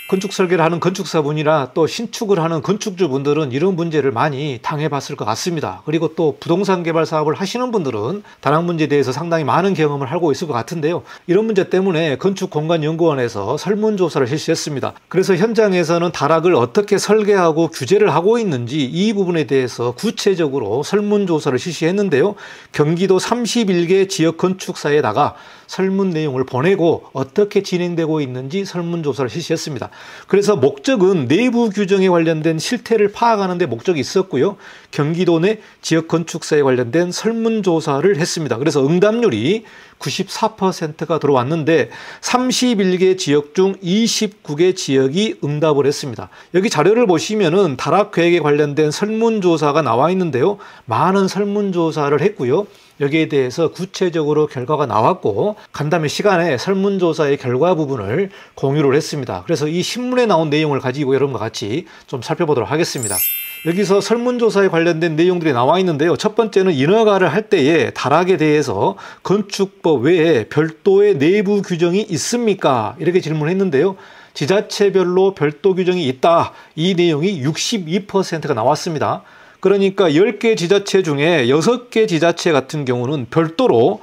건축 설계를 하는 건축사분이나 또 신축을 하는 건축주분들은 이런 문제를 많이 당해봤을 것 같습니다. 그리고 또 부동산 개발 사업을 하시는 분들은 다락 문제에 대해서 상당히 많은 경험을 하고 있을 것 같은데요. 이런 문제 때문에 건축공간연구원에서 설문조사를 실시했습니다. 그래서 현장에서는 다락을 어떻게 설계하고 규제를 하고 있는지 이 부분에 대해서 구체적으로 설문조사를 실시했는데요. 경기도 31개 지역 건축사에다가 설문 내용을 보내고 어떻게 진행되고 있는지 설문조사를 실시했습니다. 그래서 목적은 내부 규정에 관련된 실태를 파악하는 데 목적이 있었고요. 경기도 내 지역 건축사에 관련된 설문조사를 했습니다. 그래서 응답률이 94%가 들어왔는데 31개 지역 중 29개 지역이 응답을 했습니다. 여기 자료를 보시면은 다락 계획에 관련된 설문조사가 나와 있는데요. 많은 설문조사를 했고요. 여기에 대해서 구체적으로 결과가 나왔고 간담회 시간에 설문조사의 결과 부분을 공유를 했습니다. 그래서 이 신문에 나온 내용을 가지고 여러분과 같이 좀 살펴보도록 하겠습니다. 여기서 설문조사에 관련된 내용들이 나와 있는데요. 첫 번째는 인허가를 할 때에 다락에 대해서 건축법 외에 별도의 내부 규정이 있습니까? 이렇게 질문했는데요. 지자체별로 별도 규정이 있다. 이 내용이 62%가 나왔습니다. 그러니까 10개 지자체 중에 6개 지자체 같은 경우는 별도로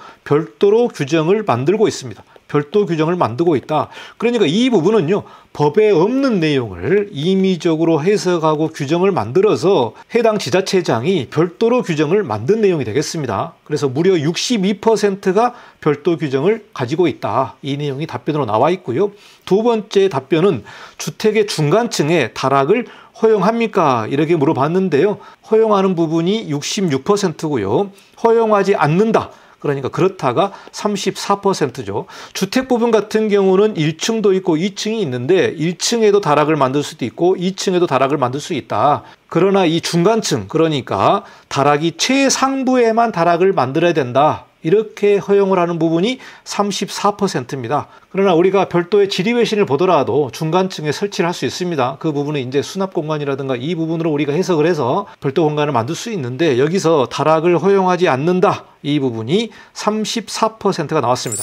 규정을 만들고 있습니다. 별도 규정을 만들고 있다. 그러니까 이 부분은요, 법에 없는 내용을 임의적으로 해석하고 규정을 만들어서 해당 지자체장이 별도로 규정을 만든 내용이 되겠습니다. 그래서 무려 62%가 별도 규정을 가지고 있다. 이 내용이 답변으로 나와 있고요. 두 번째 답변은 주택의 중간층에 다락을 허용합니까? 이렇게 물어봤는데요. 허용하는 부분이 66%고요. 허용하지 않는다. 그러니까 그렇다가 34%죠. 주택 부분 같은 경우는 1층도 있고 2층이 있는데 1층에도 다락을 만들 수도 있고 2층에도 다락을 만들 수 있다. 그러나 이 중간층, 그러니까 다락이 최상부에만 다락을 만들어야 된다. 이렇게 허용을 하는 부분이 34%입니다. 그러나 우리가 별도의 지리외신을 보더라도 중간층에 설치를 할 수 있습니다. 그 부분은 이제 수납 공간이라든가 이 부분으로 우리가 해석을 해서 별도 공간을 만들 수 있는데 여기서 다락을 허용하지 않는다. 이 부분이 34%가 나왔습니다.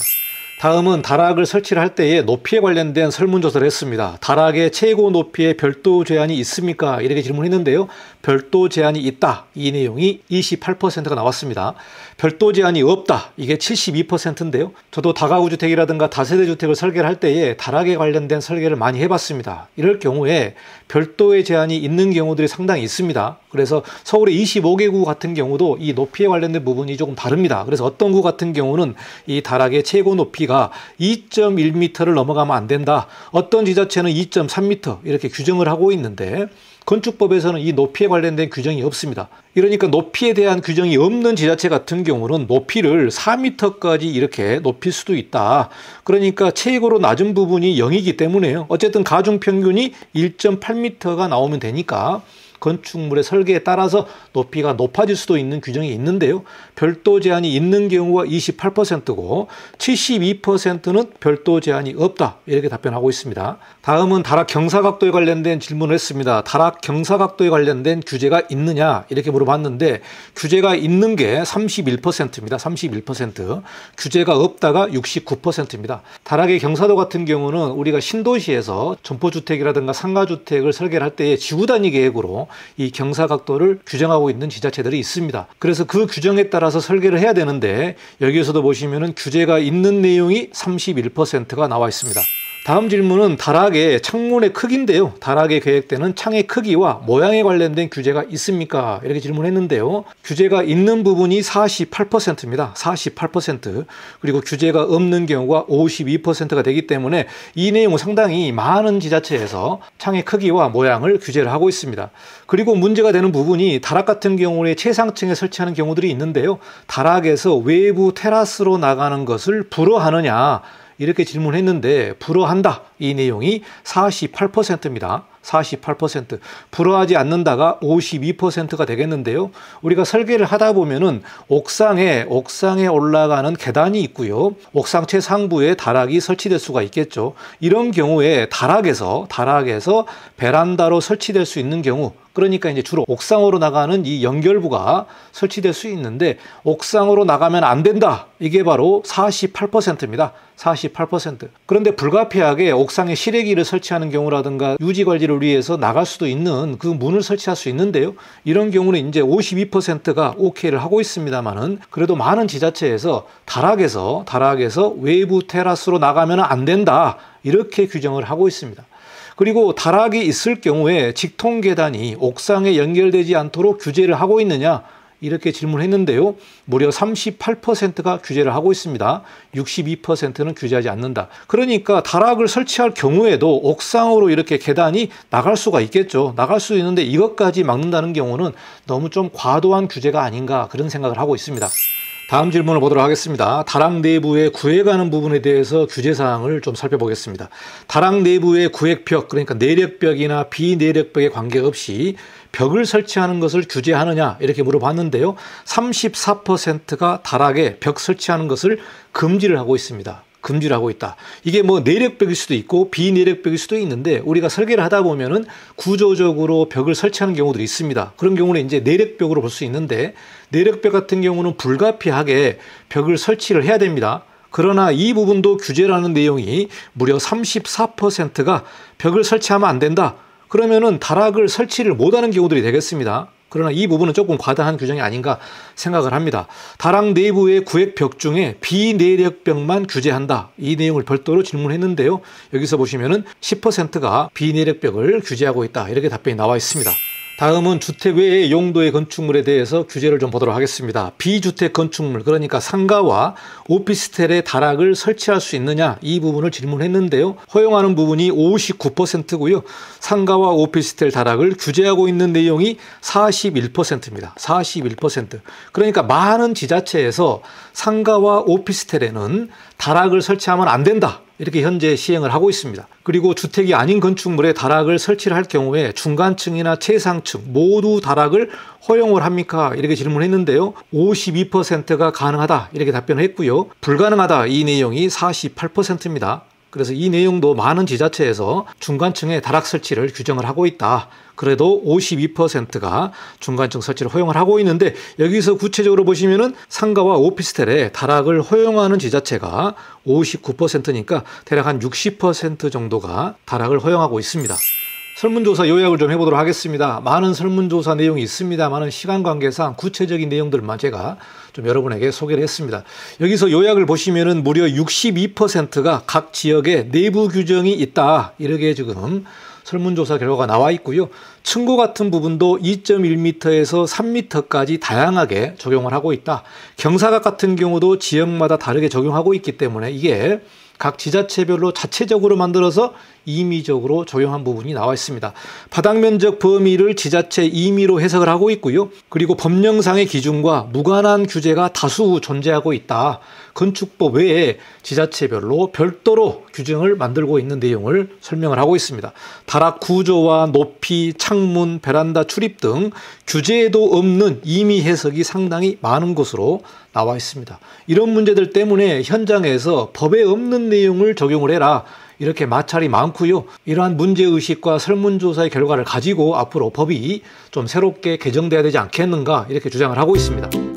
다음은 다락을 설치를 할 때에 높이에 관련된 설문조사를 했습니다. 다락의 최고 높이에 별도 제한이 있습니까? 이렇게 질문했는데요. 별도 제한이 있다. 이 내용이 28%가 나왔습니다. 별도 제한이 없다. 이게 72%인데요. 저도 다가구주택이라든가 다세대주택을 설계를 할 때에 다락에 관련된 설계를 많이 해봤습니다. 이럴 경우에 별도의 제한이 있는 경우들이 상당히 있습니다. 그래서 서울의 25개 구 같은 경우도 이 높이에 관련된 부분이 조금 다릅니다. 그래서 어떤 구 같은 경우는 이 다락의 최고 높이가 2.1m를 넘어가면 안 된다. 어떤 지자체는 2.3m 이렇게 규정을 하고 있는데 건축법에서는 이 높이에 관련된 규정이 없습니다. 이러니까 높이에 대한 규정이 없는 지자체 같은 경우는 높이를 4m까지 이렇게 높일 수도 있다. 그러니까 최고로 낮은 부분이 0이기 때문에요. 어쨌든 가중평균이 1.8m가 나오면 되니까 건축물의 설계에 따라서 높이가 높아질 수도 있는 규정이 있는데요. 별도 제한이 있는 경우가 28%고 72%는 별도 제한이 없다. 이렇게 답변하고 있습니다. 다음은 다락 경사각도에 관련된 질문을 했습니다. 다락 경사각도에 관련된 규제가 있느냐 이렇게 물어봤는데 규제가 있는 게 31%입니다. 31%. 규제가 없다가 69%입니다. 다락의 경사도 같은 경우는 우리가 신도시에서 점포주택이라든가 상가주택을 설계를 할 때 지구단위 계획으로 이 경사각도를 규정하고 있는 지자체들이 있습니다. 그래서 그 규정에 따라서 설계를 해야 되는데 여기에서도 보시면은 규제가 있는 내용이 31%가 나와 있습니다. 다음 질문은 다락의 창문의 크기인데요. 다락에 계획되는 창의 크기와 모양에 관련된 규제가 있습니까? 이렇게 질문했는데요. 규제가 있는 부분이 48%입니다. 48%. 그리고 규제가 없는 경우가 52%가 되기 때문에 이 내용은 상당히 많은 지자체에서 창의 크기와 모양을 규제를 하고 있습니다. 그리고 문제가 되는 부분이 다락 같은 경우에 최상층에 설치하는 경우들이 있는데요. 다락에서 외부 테라스로 나가는 것을 불허하느냐? 이렇게 질문했는데 불허한다. 이 내용이 48%입니다. 48%. 불허하지 않는다가 52%가 되겠는데요. 우리가 설계를 하다 보면은 옥상에 올라가는 계단이 있고요. 옥상 최상부에 다락이 설치될 수가 있겠죠. 이런 경우에 다락에서 베란다로 설치될 수 있는 경우, 그러니까 이제 주로 옥상으로 나가는 이 연결부가 설치될 수 있는데 옥상으로 나가면 안 된다. 이게 바로 48%입니다. 48%. 그런데 불가피하게 옥상에 실외기를 설치하는 경우라든가 유지 관리를 위해서 나갈 수도 있는 그 문을 설치할 수 있는데요. 이런 경우는 이제 52%가 오케이를 하고 있습니다만은 그래도 많은 지자체에서 다락에서 외부 테라스로 나가면 안 된다. 이렇게 규정을 하고 있습니다. 그리고 다락이 있을 경우에 직통 계단이 옥상에 연결되지 않도록 규제를 하고 있느냐? 이렇게 질문했는데요. 무려 38%가 규제를 하고 있습니다. 62%는 규제하지 않는다. 그러니까 다락을 설치할 경우에도 옥상으로 이렇게 계단이 나갈 수가 있겠죠. 나갈 수 있는데 이것까지 막는다는 경우는 너무 좀 과도한 규제가 아닌가 그런 생각을 하고 있습니다. 다음 질문을 보도록 하겠습니다. 다락 내부에 구획하는 부분에 대해서 규제사항을 좀 살펴보겠습니다. 다락 내부의 구획벽, 그러니까 내력벽이나 비내력벽에 관계없이 벽을 설치하는 것을 규제하느냐 이렇게 물어봤는데요. 34%가 다락에 벽 설치하는 것을 금지를 하고 있습니다. 금지를 하고 있다. 이게 뭐 내력벽일 수도 있고 비내력벽일 수도 있는데 우리가 설계를 하다 보면은 구조적으로 벽을 설치하는 경우들이 있습니다. 그런 경우는 이제 내력벽으로 볼 수 있는데 내력벽 같은 경우는 불가피하게 벽을 설치를 해야 됩니다. 그러나 이 부분도 규제라는 내용이 무려 34%가 벽을 설치하면 안 된다. 그러면은 다락을 설치를 못하는 경우들이 되겠습니다. 그러나 이 부분은 조금 과다한 규정이 아닌가 생각을 합니다. 다락 내부의 구획벽 중에 비내력벽만 규제한다. 이 내용을 별도로 질문했는데요. 여기서 보시면은 10%가 비내력벽을 규제하고 있다. 이렇게 답변이 나와 있습니다. 다음은 주택 외의 용도의 건축물에 대해서 규제를 좀 보도록 하겠습니다. 비주택 건축물, 그러니까 상가와 오피스텔에 다락을 설치할 수 있느냐 이 부분을 질문했는데요. 허용하는 부분이 59%고요. 상가와 오피스텔 다락을 규제하고 있는 내용이 41%입니다. 41%. 그러니까 많은 지자체에서 상가와 오피스텔에는 다락을 설치하면 안 된다. 이렇게 현재 시행을 하고 있습니다. 그리고 주택이 아닌 건축물에 다락을 설치를 할 경우에 중간층이나 최상층 모두 다락을 허용을 합니까? 이렇게 질문했는데요. 52%가 가능하다 이렇게 답변을 했고요. 불가능하다 이 내용이 48%입니다. 그래서 이 내용도 많은 지자체에서 중간층에 다락 설치를 규정을 하고 있다. 그래도 52%가 중간층 설치를 허용을 하고 있는데 여기서 구체적으로 보시면은 상가와 오피스텔에 다락을 허용하는 지자체가 59%니까 대략 한 60% 정도가 다락을 허용하고 있습니다. 설문조사 요약을 좀 해보도록 하겠습니다. 많은 설문조사 내용이 있습니다만 시간 관계상 구체적인 내용들만 제가 좀 여러분에게 소개를 했습니다. 여기서 요약을 보시면은 무려 62%가 각 지역에 내부 규정이 있다. 이렇게 지금 설문조사 결과가 나와 있고요. 층고 같은 부분도 2.1m에서 3m까지 다양하게 적용을 하고 있다. 경사각 같은 경우도 지역마다 다르게 적용하고 있기 때문에 이게 각 지자체별로 자체적으로 만들어서 임의적으로 적용한 부분이 나와 있습니다. 바닥 면적 범위를 지자체 임의로 해석을 하고 있고요. 그리고 법령상의 기준과 무관한 규제가 다수 존재하고 있다. 건축법 외에 지자체별로 별도로 규정을 만들고 있는 내용을 설명을 하고 있습니다. 다락 구조와 높이, 창문, 베란다 출입 등 규제에도 없는 임의 해석이 상당히 많은 것으로 나와 있습니다. 이런 문제들 때문에 현장에서 법에 없는 내용을 적용을 해라. 이렇게 마찰이 많고요. 이러한 문제의식과 설문조사의 결과를 가지고 앞으로 법이 좀 새롭게 개정돼야 되지 않겠는가 이렇게 주장을 하고 있습니다.